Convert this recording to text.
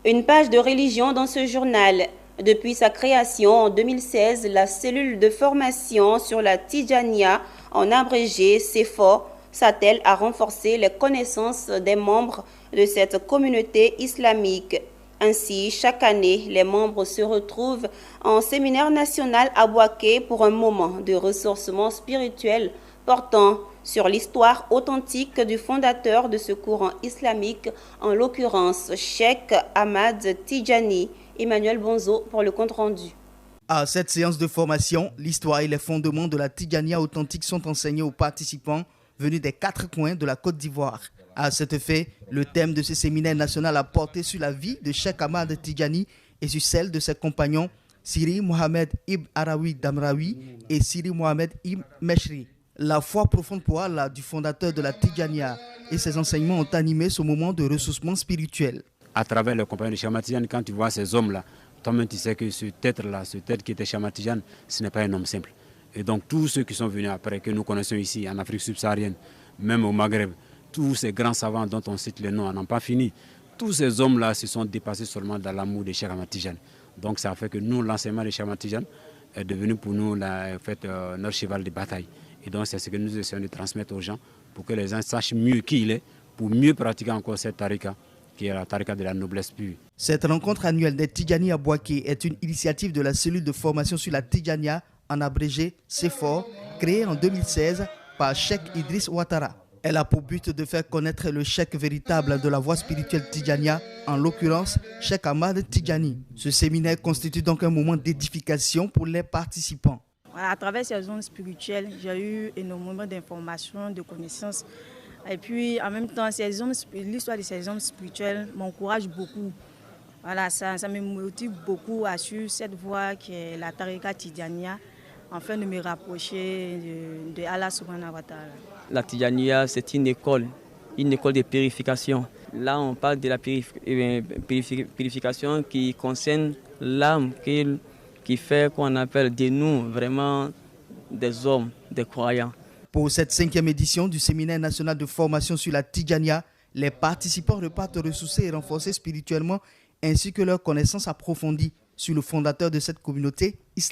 Une page de religion dans ce journal. Depuis sa création en 2016, la cellule de formation sur la Tidjania, en abrégé CEFOR, s'attelle à renforcer les connaissances des membres de cette communauté islamique. Ainsi, chaque année, les membres se retrouvent en séminaire national à Bouaké pour un moment de ressourcement spirituel portant sur l'histoire authentique du fondateur de ce courant islamique, en l'occurrence Cheikh Ahmad Tidjani. Emmanuel Bonzo pour le compte-rendu. À cette séance de formation, l'histoire et les fondements de la Tidjania authentique sont enseignés aux participants venus des 4 coins de la Côte d'Ivoire. À cet effet, le thème de ce séminaire national a porté sur la vie de Cheikh Ahmad Tidjani et sur celle de ses compagnons Siri Mohamed Ibn Arawi Damraoui et Siri Mohamed Ibn Meshri. La foi profonde pour Allah du fondateur de la Tidjania et ses enseignements ont animé ce moment de ressourcement spirituel. À travers le compagnon de Cheikh Ahmad Tidjani, quand tu vois ces hommes-là, toi-même tu sais que ce être-là, ce être qui était Cheikh Ahmad Tidjani, ce n'est pas un homme simple. Et donc tous ceux qui sont venus après, que nous connaissons ici en Afrique subsaharienne, même au Maghreb, tous ces grands savants dont on cite les noms n'ont pas fini. Tous ces hommes-là se sont dépassés seulement dans l'amour de Cheikh Ahmad Tidjani. Donc ça fait que nous, l'enseignement de Cheikh Ahmad Tidjani est devenu pour nous notre cheval de bataille. Et donc c'est ce que nous essayons de transmettre aux gens pour que les gens sachent mieux qui il est, pour mieux pratiquer encore cette tarika, qui est la tarika de la noblesse pure. Cette rencontre annuelle des Tidjani à Bouaké est une initiative de la cellule de formation sur la Tidjania, en abrégé CEFOR, créée en 2016 par Cheikh Idriss Ouattara. Elle a pour but de faire connaître le cheikh véritable de la voie spirituelle Tidjania, en l'occurrence Cheikh Ahmad Tidjani. Ce séminaire constitue donc un moment d'édification pour les participants. À travers ces zones spirituelles, j'ai eu énormément d'informations, de connaissances. Et puis en même temps, l'histoire de ces hommes spirituels m'encourage beaucoup. Voilà, ça me motive beaucoup à suivre cette voie qui est la Tarika Tidjania, afin de me rapprocher de Allah subhanahu wa ta'ala. La Tidjania, c'est une école de purification. Là, on parle de la purification qui concerne l'âme, qui fait qu'on appelle de nous vraiment des hommes, des croyants. Pour cette 5e édition du séminaire national de formation sur la Tidjania, les participants repartent ressourcés et renforcés spirituellement, ainsi que leur connaissance approfondie sur le fondateur de cette communauté islamique.